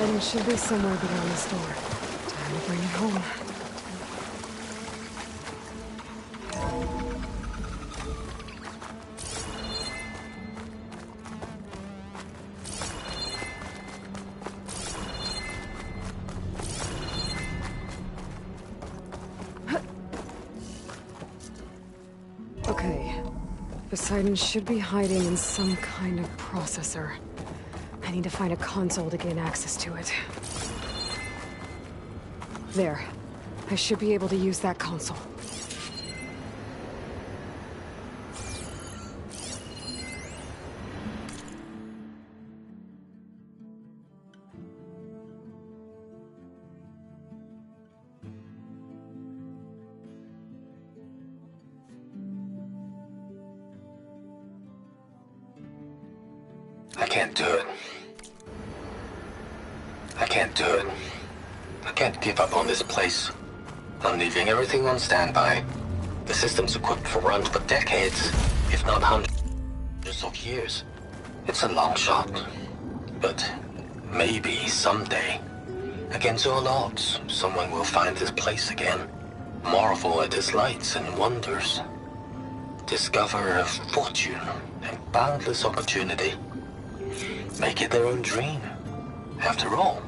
Poseidon should be somewhere beyond this door. Time to bring it home. Okay. Poseidon should be hiding in some kind of processor. I need to find a console to gain access to it. There. I should be able to use that console. I can't do it. I can't do it. I can't give up on this place. I'm leaving everything on standby. The system's equipped for runs for decades, if not hundreds of years. It's a long shot. But maybe someday, against all odds, someone will find this place again. Marvel at its lights and wonders. Discover a fortune and boundless opportunity. Make it their own dream. After all,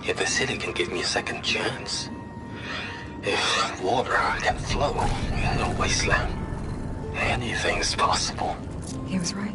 if the city can give me a second chance, if water can flow in a wasteland, anything's possible. He was right.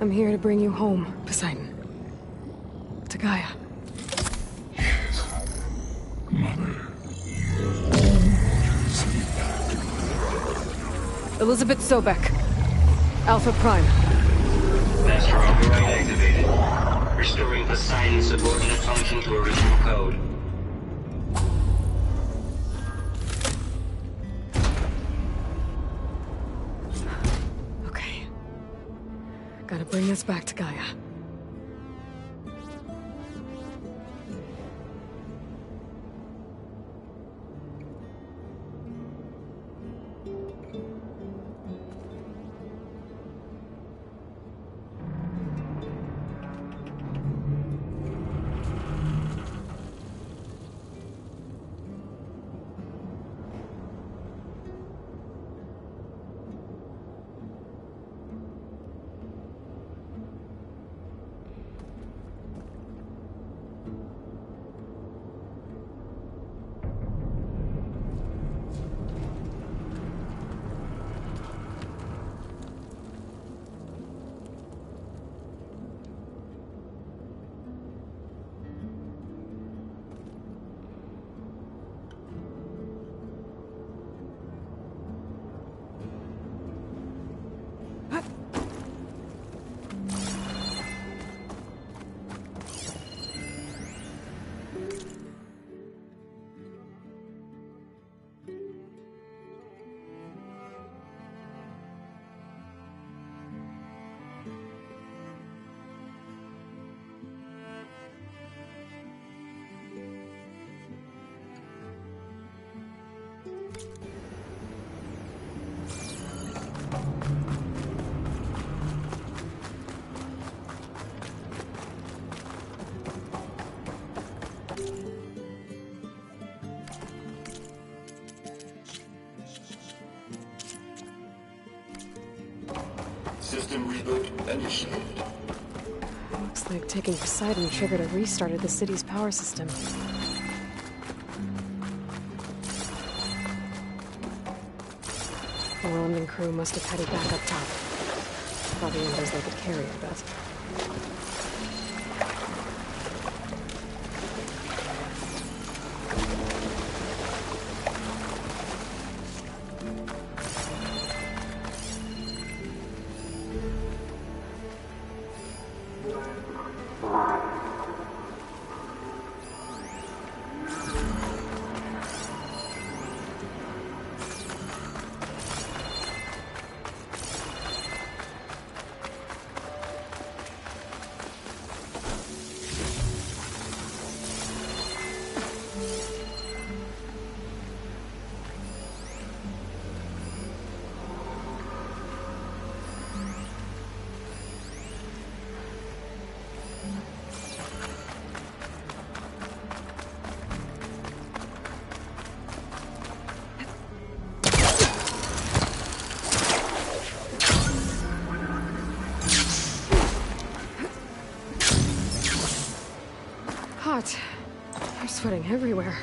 I'm here to bring you home, Poseidon. To Gaia. Mother. Elizabeth Sobek. Alpha Prime. Master override activated. Restoring Poseidon's subordinate function to original code. Okay. Gotta bring this back to Gaia. System reboot initiated. Looks like taking Poseidon triggered a restart of the city's power system. The London crew must have headed back up top. Probably numbers they could carry, I bet. Hot. I'm sweating everywhere.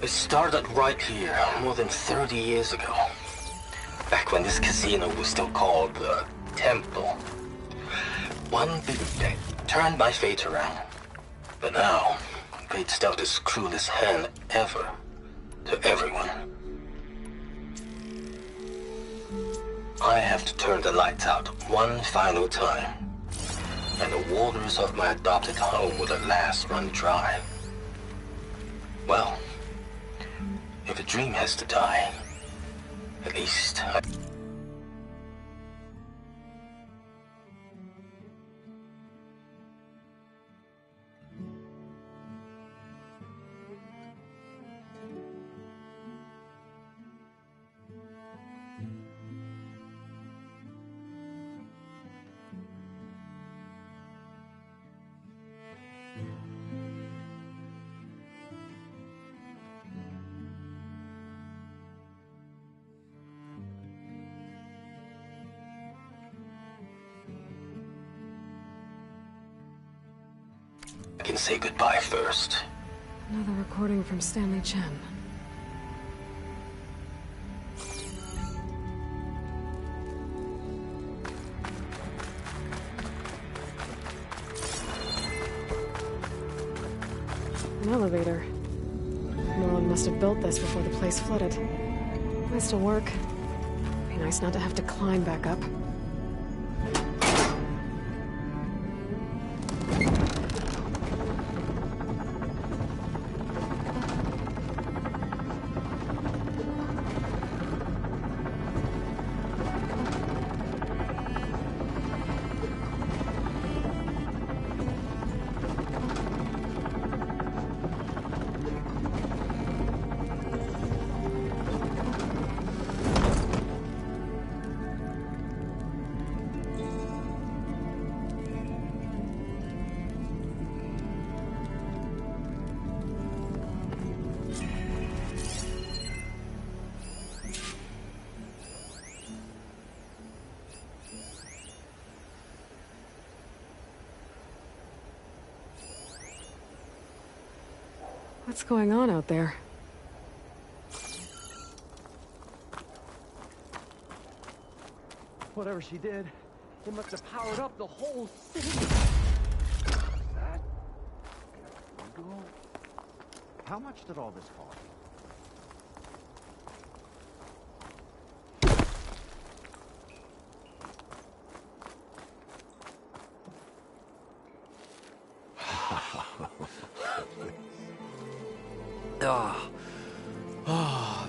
It started right here, more than 30 years ago. Back when this casino was still called the Temple. One big bet turned my fate around. But now, fate's dealt its cruelest hand ever to everyone. I have to turn the lights out one final time, and the waters of my adopted home will at last run dry. Well, if a dream has to die, at least I... I can say goodbye first. Another recording from Stanley Chen. An elevator. Moreland must have built this before the place flooded. Might still work. Be nice not to have to climb back up. What's going on out there? Whatever she did, it must have powered up the whole city. That... Go. How much did all this cost?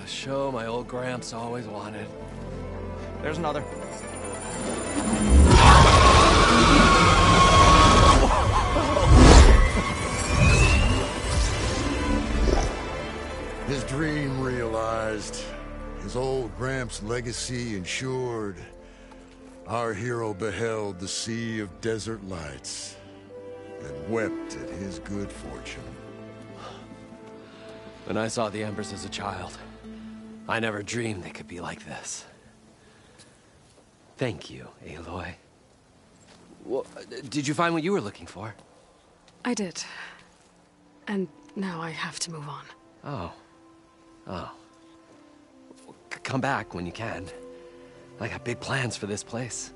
Show my old Gramps always wanted. There's another. His dream realized. His old Gramps' legacy ensured. Our hero beheld the sea of desert lights and wept at his good fortune. When I saw the Embers as a child, I never dreamed they could be like this. Thank you, Aloy. Well, did you find what you were looking for? I did. And now I have to move on. Oh. Come back when you can. I got big plans for this place.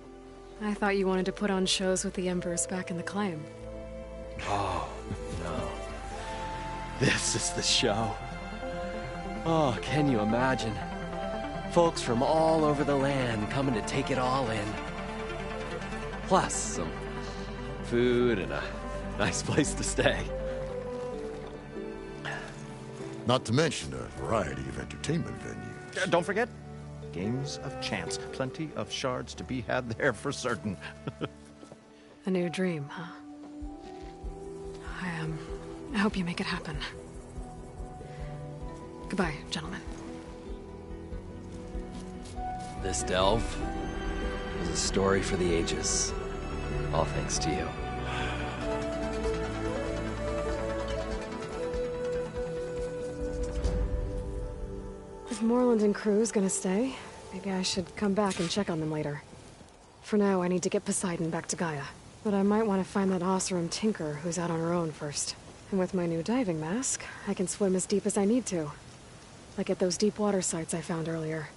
I thought you wanted to put on shows with the Embers back in the Claim. Oh, no. This is the show. Oh, can you imagine? Folks from all over the land coming to take it all in. Plus, some food and a nice place to stay. Not to mention a variety of entertainment venues. Don't forget, games of chance. Plenty of shards to be had there for certain. A new dream, huh? I hope you make it happen. Goodbye, gentlemen. This delve is a story for the ages. All thanks to you. If Moreland and crew's gonna stay, maybe I should come back and check on them later. For now, I need to get Poseidon back to Gaia. But I might want to find that Oseram Tinker who's out on her own first. And with my new diving mask, I can swim as deep as I need to. Like at those deep water sites I found earlier.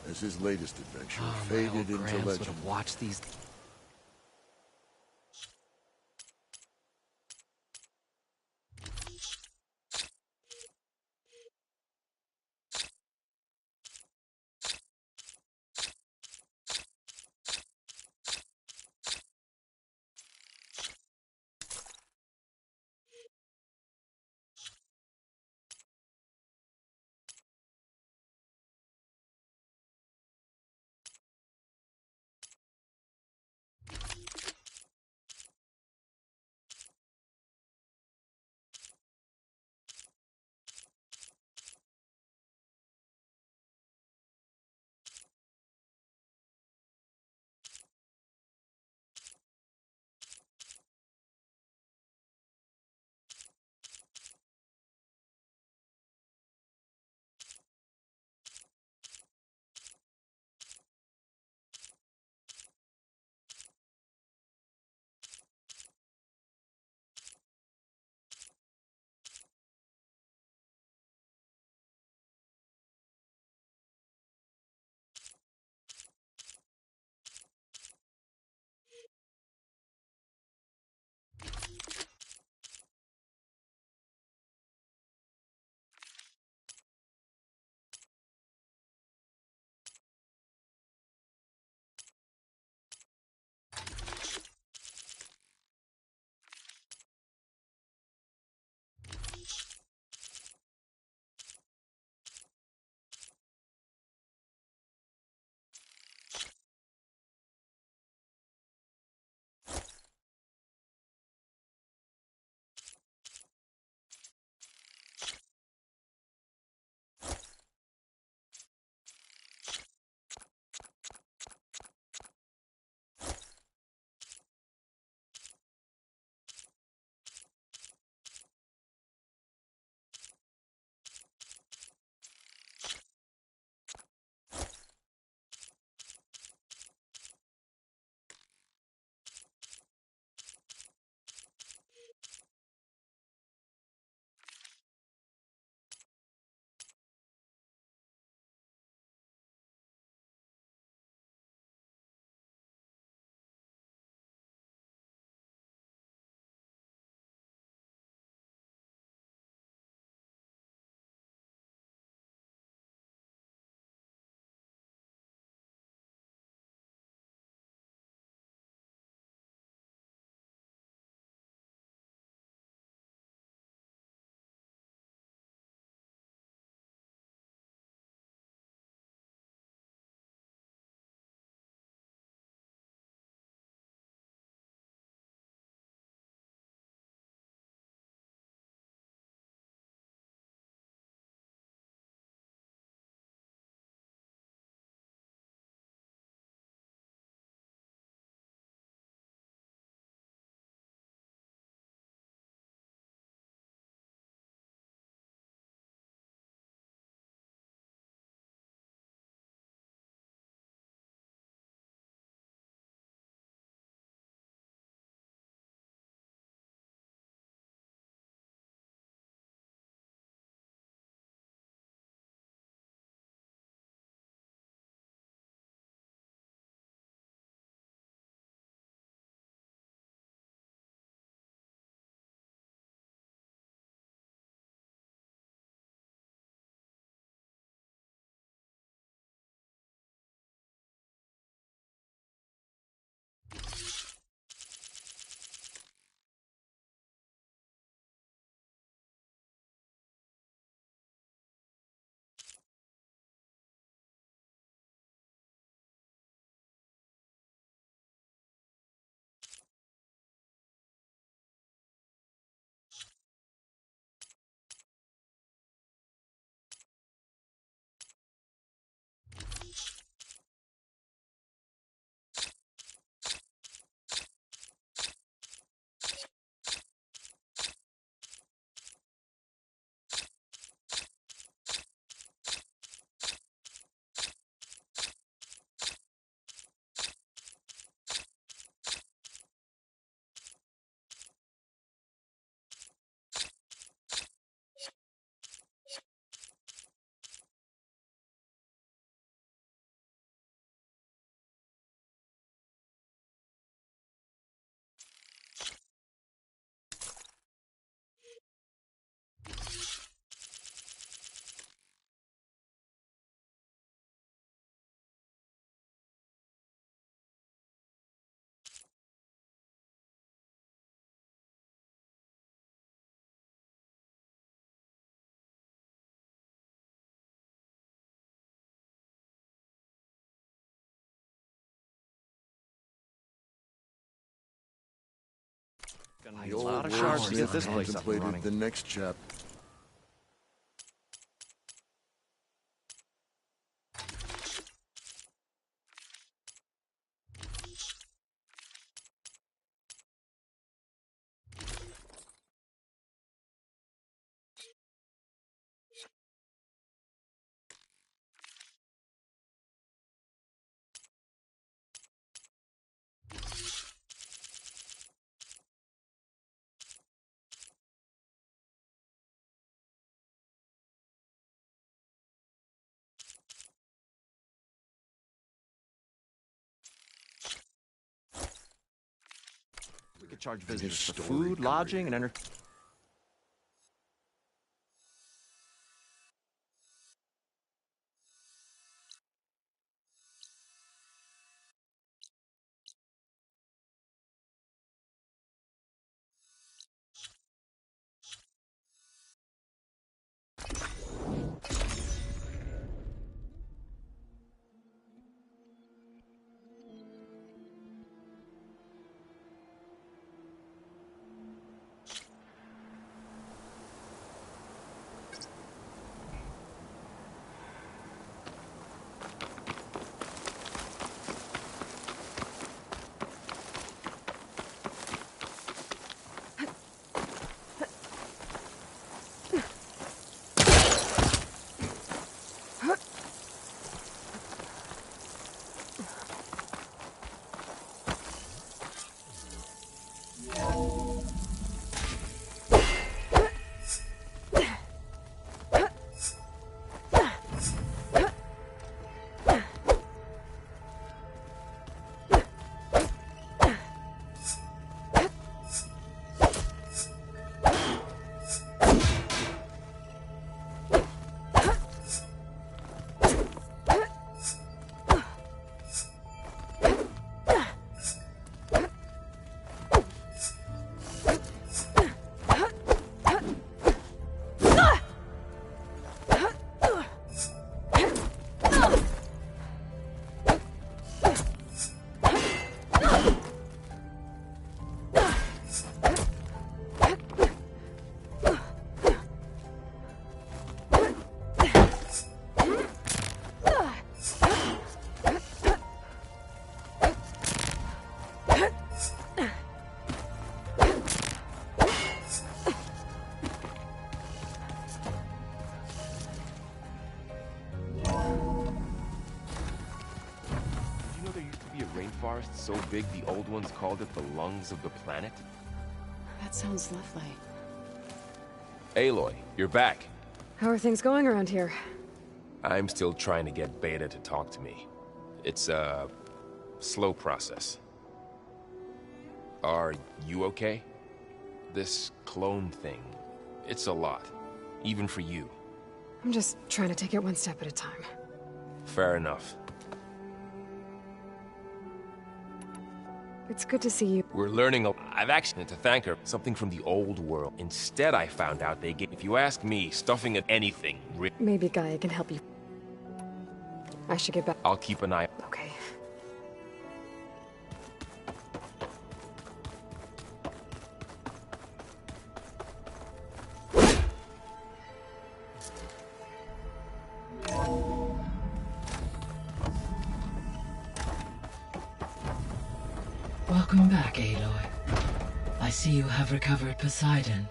As his latest adventure Oh, faded my old into Gramps would legend. have watched these Gonna The need a old lot of shards to get wordsmith this place up and contemplated running. the next chapter. We could charge His visitors for storied food, lodging, career. and entertainment. Rainforest so big the old ones called it the lungs of the planet? That sounds lovely. Aloy, you're back. How are things going around here? I'm still trying to get Beta to talk to me. It's a slow process. Are you okay? This clone thing, it's a lot. Even for you. I'm just trying to take it one step at a time. Fair enough. It's good to see you. We're learning I've actually to thank her. Something from the old world. Instead, I found out they gave... If you ask me, stuffing at anything... Maybe Gaia can help you. I should get back. I'll keep an eye... Okay. Welcome back, Aloy. I see you have recovered Poseidon.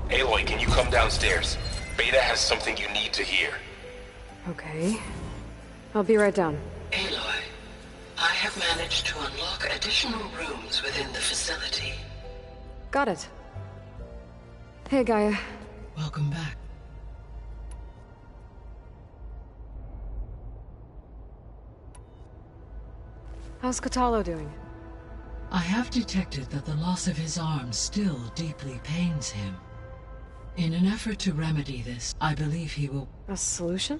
Aloy, can you come downstairs? Beta has something you need to hear. Okay. I'll be right down. Aloy, I have managed to unlock additional rooms within the facility. Got it. Hey, Gaia. Welcome back. How's Kotallo doing? I have detected that the loss of his arm still deeply pains him. In an effort to remedy this, I believe he will... A solution?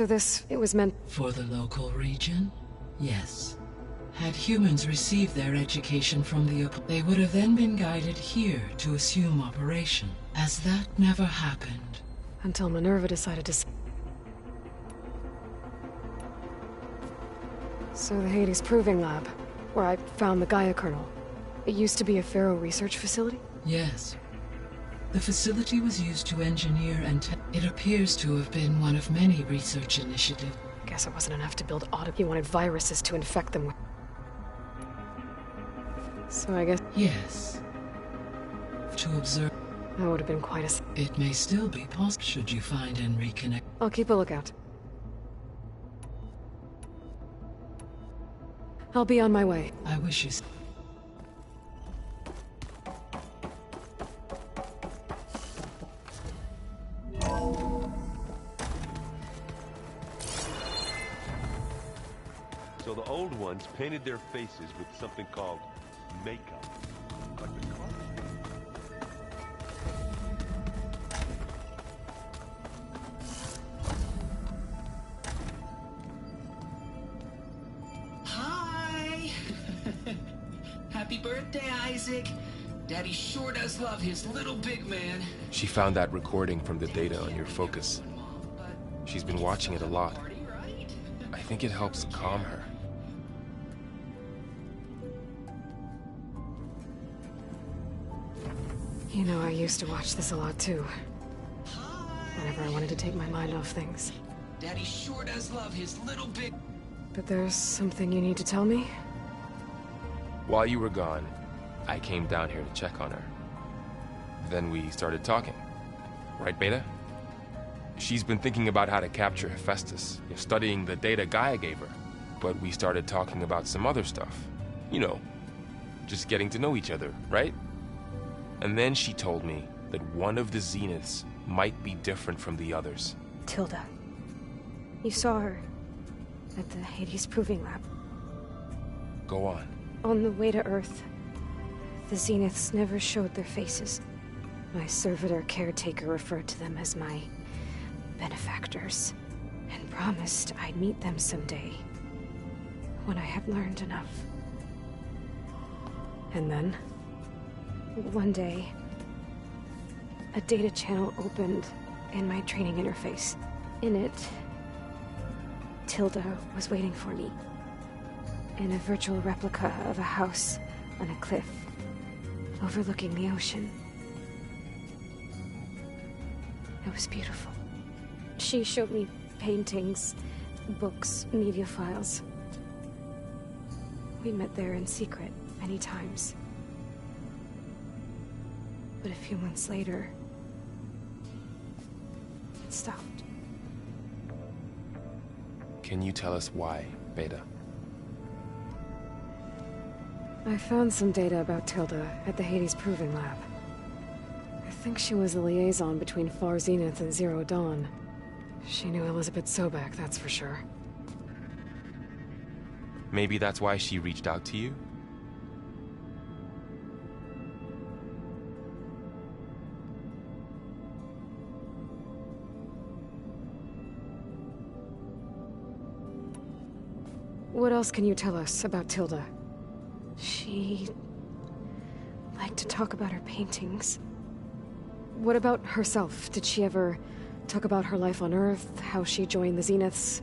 So it was meant... For the local region? Yes. Had humans received their education from they would have then been guided here to assume operation. As that never happened. Until Minerva decided to... So the Hades Proving Lab, where I found the Gaia kernel. It used to be a Pharaoh research facility? Yes. The facility was used to engineer and it appears to have been one of many research initiatives. Guess it wasn't enough to build He wanted viruses to infect them with. So I guess... Yes. To observe... That would have been quite a... It may still be possible should you find and reconnect. I'll keep a lookout. I'll be on my way. I wish you... So the old ones painted their faces with something called makeup. Like the color. Hi! Happy birthday, Isaac. Daddy sure does love his little big man. She found that recording from the data on your focus. She's been watching it a lot. I think it helps calm her. You know, I used to watch this a lot too. Whenever I wanted to take my mind off things. Daddy sure does love his little big... But there's something you need to tell me? While you were gone, I came down here to check on her. Then we started talking. Right, Beta? She's been thinking about how to capture Hephaestus, studying the data Gaia gave her. But we started talking about some other stuff. You know, just getting to know each other, right? And then she told me that one of the Zeniths might be different from the others. Tilda. You saw her at the Hades Proving Lab. Go on. On the way to Earth, the Zeniths never showed their faces. My servitor caretaker referred to them as my benefactors, and promised I'd meet them someday, when I had learned enough. And then? One day, a data channel opened in my training interface. In it, Tilda was waiting for me. In a virtual replica of a house on a cliff, overlooking the ocean. It was beautiful. She showed me paintings, books, media files. We met there in secret many times. But a few months later, it stopped. Can you tell us why, Beta? I found some data about Tilda at the Hades Proving Lab. I think she was a liaison between Far Zenith and Zero Dawn. She knew Elizabeth Sobek, that's for sure. Maybe that's why she reached out to you? What else can you tell us about Tilda? She liked to talk about her paintings. What about herself? Did she ever talk about her life on Earth, how she joined the Zeniths,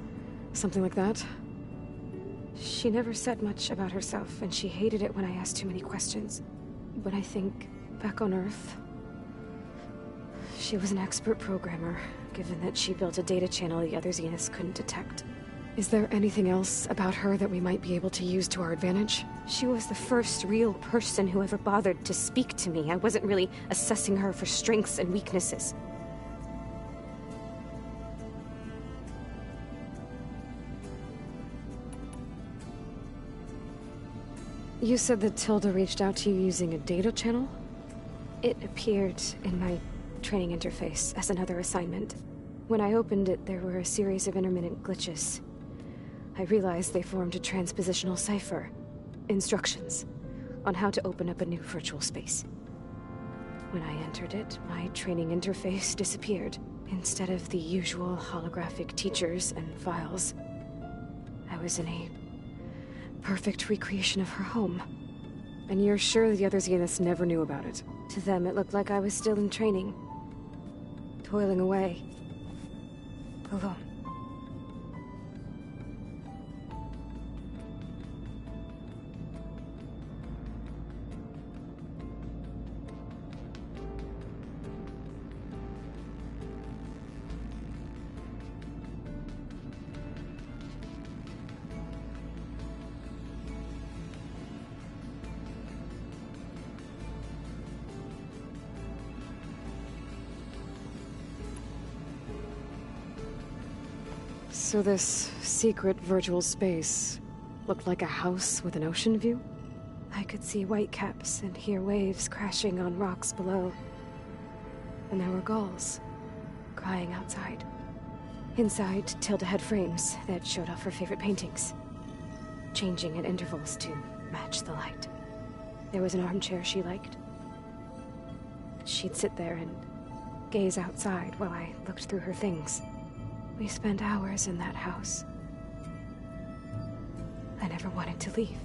something like that? She never said much about herself, and she hated it when I asked too many questions. But I think, back on Earth, she was an expert programmer, given that she built a data channel the other Zeniths couldn't detect. Is there anything else about her that we might be able to use to our advantage? She was the first real person who ever bothered to speak to me. I wasn't really assessing her for strengths and weaknesses. You said that Tilda reached out to you using a data channel? It appeared in my training interface as another assignment. When I opened it, there were a series of intermittent glitches. I realized they formed a transpositional cipher. Instructions on how to open up a new virtual space. When I entered it, my training interface disappeared. Instead of the usual holographic teachers and files, I was in a perfect recreation of her home. And you're sure the other Zeniths never knew about it? To them, it looked like I was still in training. Toiling away. Alone. So this secret virtual space looked like a house with an ocean view? I could see whitecaps and hear waves crashing on rocks below. And there were gulls crying outside. Inside, Tilda had frames that showed off her favorite paintings, changing at intervals to match the light. There was an armchair she liked. She'd sit there and gaze outside while I looked through her things. We spent hours in that house. I never wanted to leave.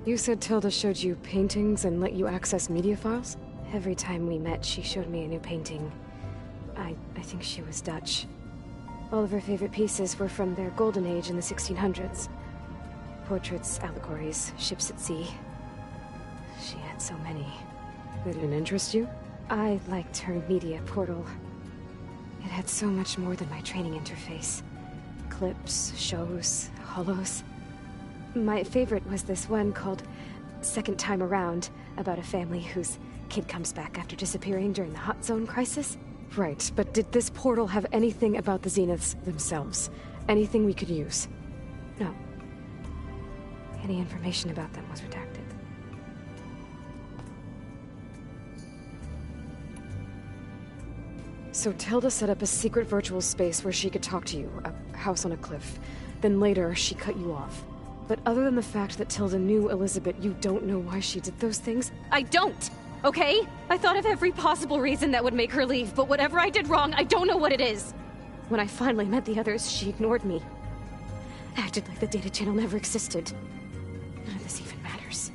You said Tilda showed you paintings and let you access media files? Every time we met, she showed me a new painting. I think she was Dutch. All of her favorite pieces were from their golden age in the 1600s. Portraits, allegories, ships at sea. She had so many. They didn't interest you? I liked her media portal. It had so much more than my training interface. Clips, shows, holos. My favorite was this one called Second Time Around, about a family whose kid comes back after disappearing during the Hot Zone crisis. Right, but did this portal have anything about the Zeniths themselves? Anything we could use? No. Any information about them was redacted. So Tilda set up a secret virtual space where she could talk to you, a house on a cliff. Then later, she cut you off. But other than the fact that Tilda knew Elizabeth, you don't know why she did those things? I don't! Okay? I thought of every possible reason that would make her leave, but whatever I did wrong, I don't know what it is. When I finally met the others, she ignored me. Acted like the data channel never existed. None of this even matters.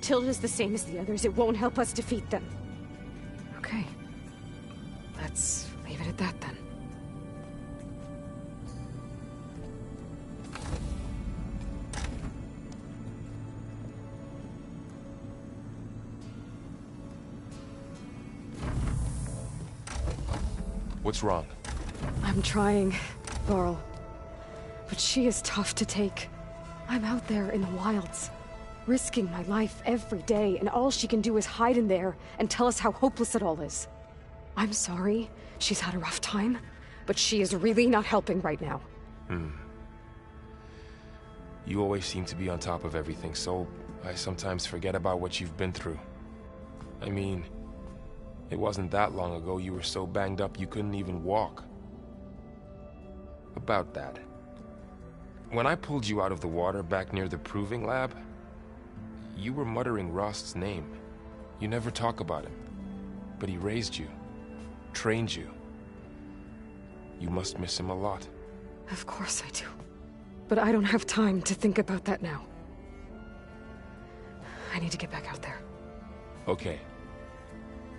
Tilda's the same as the others. It won't help us defeat them. Okay. Let's leave it at that then. What's wrong? I'm trying, Varl. But she is tough to take. I'm out there in the wilds, risking my life every day, and all she can do is hide in there and tell us how hopeless it all is. I'm sorry, she's had a rough time, but she is really not helping right now. You always seem to be on top of everything, so I sometimes forget about what you've been through. I mean, it wasn't that long ago you were so banged up you couldn't even walk. About that. When I pulled you out of the water back near the proving lab, you were muttering Rost's name. You never talk about him. But he raised you, trained you. You must miss him a lot. Of course I do. But I don't have time to think about that now. I need to get back out there. Okay.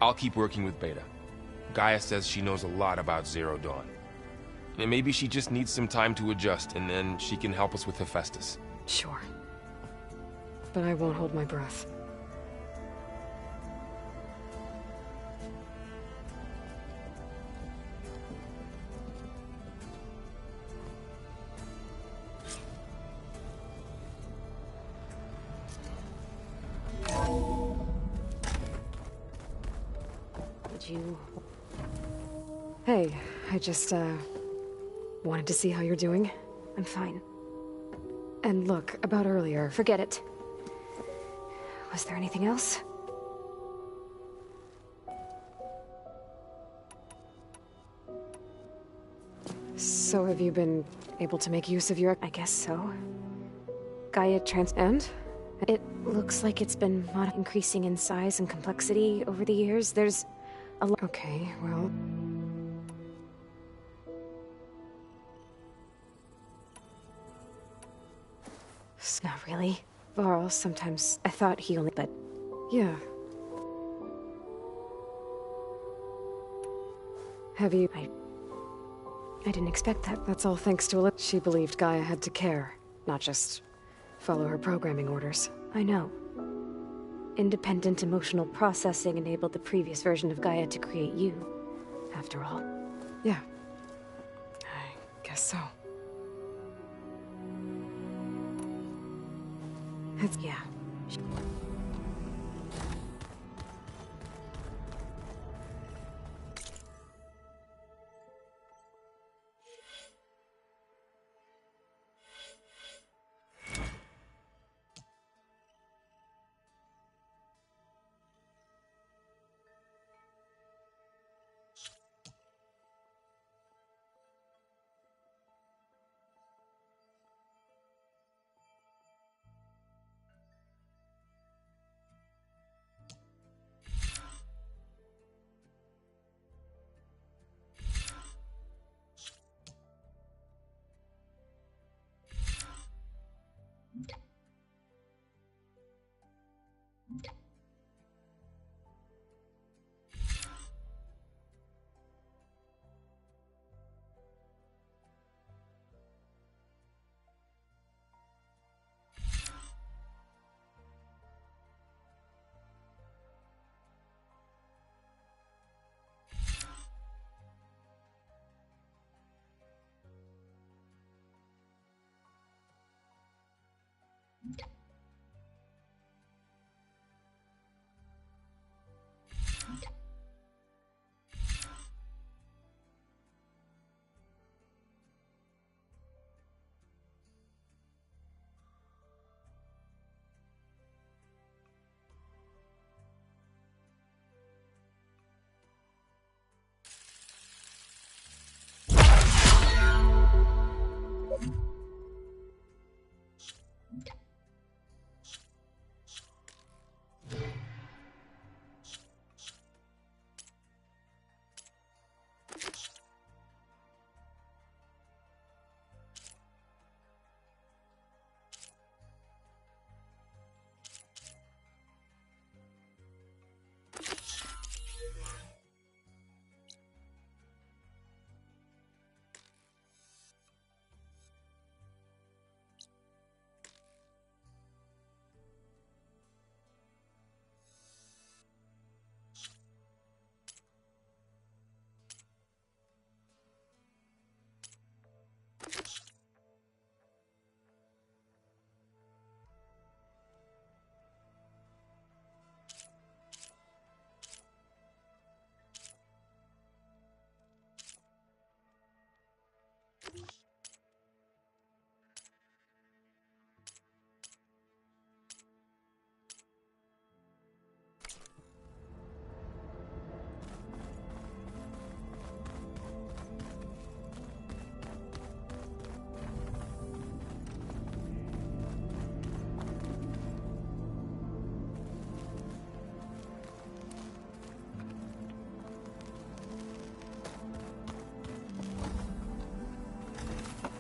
I'll keep working with Beta. Gaia says she knows a lot about Zero Dawn. And maybe she just needs some time to adjust, and then she can help us with Hephaestus. Sure. But I won't hold my breath. Hey, I just, wanted to see how you're doing. I'm fine. And look, about earlier. Forget it. Was there anything else? So have you been able to make use of your... I guess so. Gaia And? It looks like it's been increasing in size and complexity over the years. There's a lot... Okay, well... Not really. Varl, sometimes I thought he only... but... Yeah. Have you... I didn't expect that. That's all thanks to Elizabeth. She believed Gaia had to care, not just follow her programming orders. I know. Independent emotional processing enabled the previous version of Gaia to create you, after all. Yeah. I guess so. Yeah.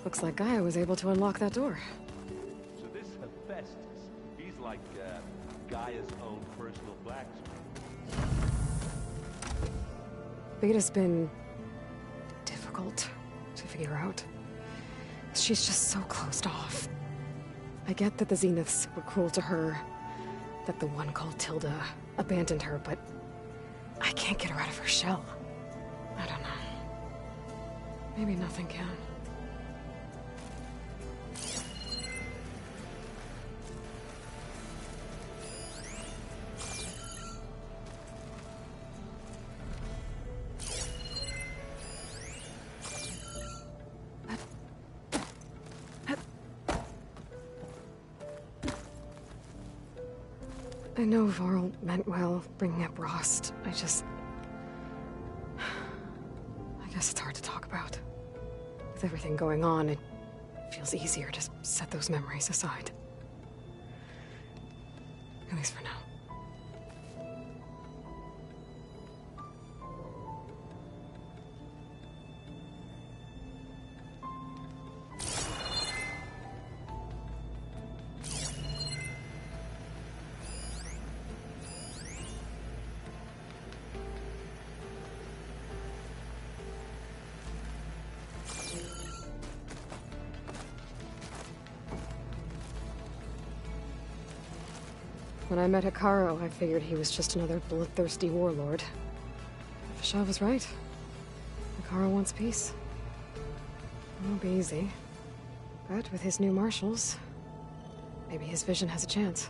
Looks like Gaia was able to unlock that door. So this Hephaestus, he's like Gaia's own personal blacksmith. Beta's been... difficult to figure out. She's just so closed off. I get that the Zeniths were cruel to her, that the one called Tilda abandoned her, but I can't get her out of her shell. I don't know. Maybe nothing can. I know Varl meant well, bringing up Rost. I guess it's hard to talk about. With everything going on, it feels easier to set those memories aside. At least for now. When I met Hekarro, I figured he was just another bloodthirsty warlord. Fashaw was right. Hekarro wants peace. It won't be easy. But with his new marshals, maybe his vision has a chance.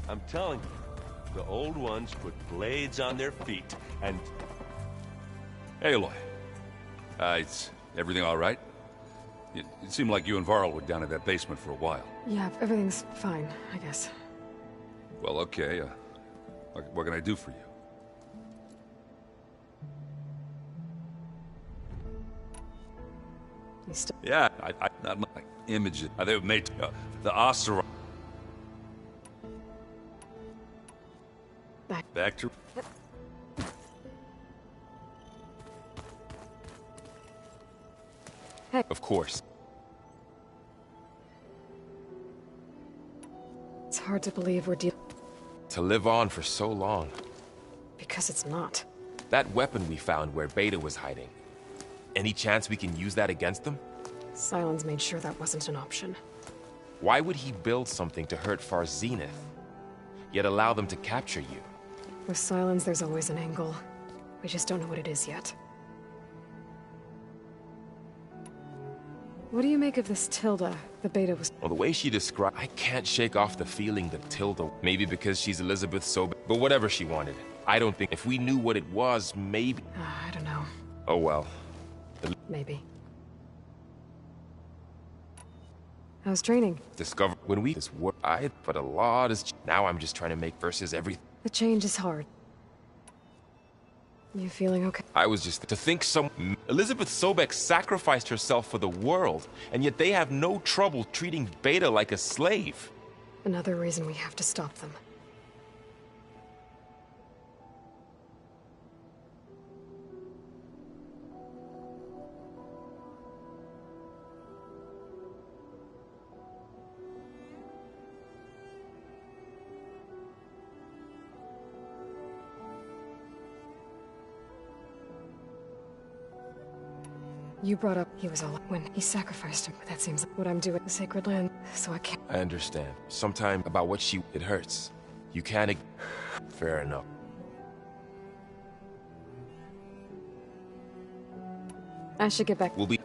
I'm telling you, the old ones put blades on their feet, and... Hey, Aloy. Is everything all right? It seemed like you and Varl were down in that basement for a while. Yeah, everything's fine, I guess. Well, okay. What can I do for you? Yeah, I not my images. They were made the Oseram. Back to... Hey. Of course. It's hard to believe we're dealing... To live on for so long. Because it's not. That weapon we found where Beta was hiding. Any chance we can use that against them? Sylens made sure that wasn't an option. Why would he build something to hurt Far Zenith, yet allow them to capture you? With Sylens, there's always an angle. We just don't know what it is yet. What do you make of this Tilda, the Beta was... Well, the way she described... I can't shake off the feeling that Tilda... Maybe because she's Elizabeth Sobek, but whatever she wanted. I don't think... If we knew what it was, maybe... I don't know. Oh well. Maybe. How's training? Discover... When we... This work... But a lot is... Now I'm just trying to make versus everything. The change is hard. You feeling okay? I was just... To think Elizabeth Sobek sacrificed herself for the world, and yet they have no trouble treating Beta like a slave. Another reason we have to stop them. You brought up he was all when he sacrificed him, but that seems like what I'm doing. The sacred land, so I can't. I understand. Sometime about what it hurts. You can't. Fair enough. I should get back. We'll be.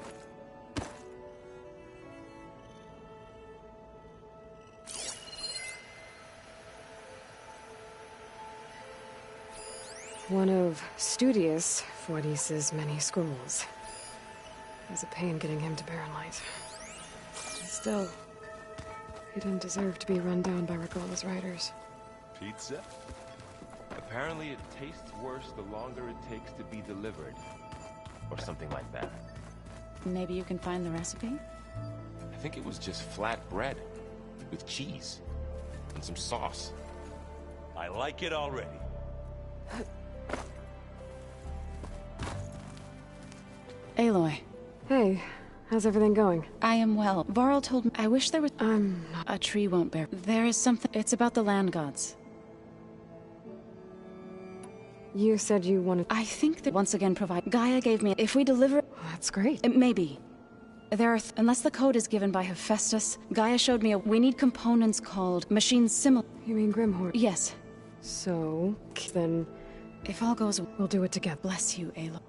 One of Studius Fortis's many scrolls. It was a pain getting him to Barren Light. Still, he didn't deserve to be run down by Regalla's riders. Pizza? Apparently it tastes worse the longer it takes to be delivered. Or something like that. Maybe you can find the recipe? I think it was just flat bread. With cheese. And some sauce. I like it already. Aloy. Hey, how's everything going? I am well. Varl told me I wish there was... A tree won't bear. There is something... It's about the land gods. You said you wanted... I think that once again provide... Gaia gave me... If we deliver... That's great. It may be. There are... Unless the code is given by Hephaestus, Gaia showed me we need components called machines similar... You mean Grimhorn? Yes. So, then... If all goes... We'll do it together. Bless you, Aloy.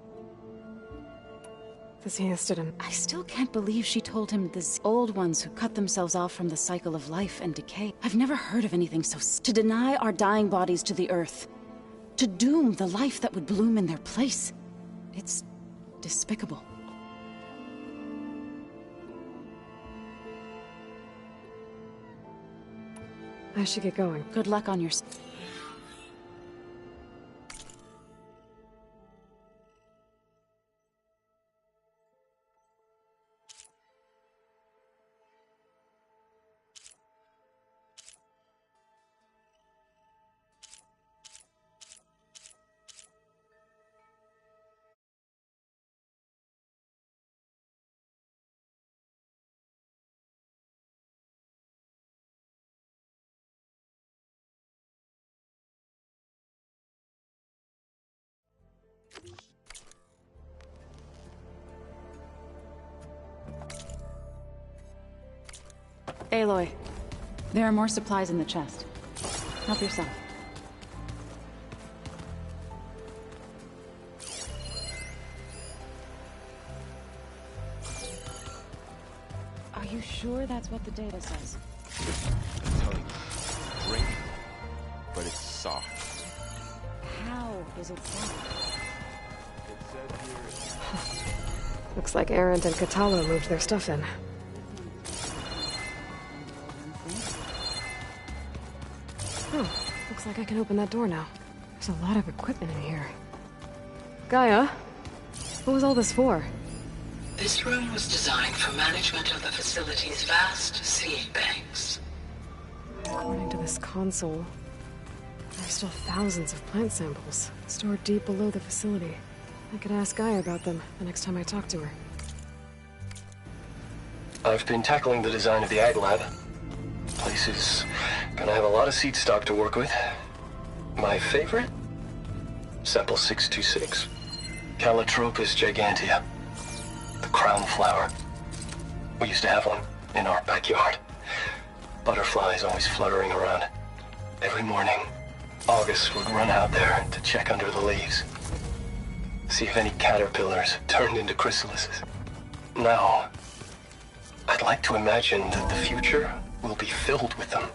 The Zenith stood him. I still can't believe she told him the old ones who cut themselves off from the cycle of life and decay. I've never heard of anything so... To deny our dying bodies to the earth. To doom the life that would bloom in their place. It's... despicable. I should get going. Good luck on your... Aloy, there are more supplies in the chest. Help yourself. Are you sure that's what the data says? I'm telling you, drink, but it's soft. How is it soft? It says here... Looks like Erend and Kotallo moved their stuff in. Oh, looks like I can open that door now. There's a lot of equipment in here. Gaia, what was all this for? This room was designed for management of the facility's vast seed banks. According to this console, there are still thousands of plant samples stored deep below the facility. I could ask Gaia about them the next time I talk to her. I've been tackling the design of the Ag Lab. Place is gonna have a lot of seed stock to work with. My favorite? Sample 626. Calotropis gigantea. The crown flower. We used to have one in our backyard. Butterflies always fluttering around. Every morning, August would run out there to check under the leaves. See if any caterpillars turned into chrysalises. Now, I'd like to imagine that the future will be filled with them.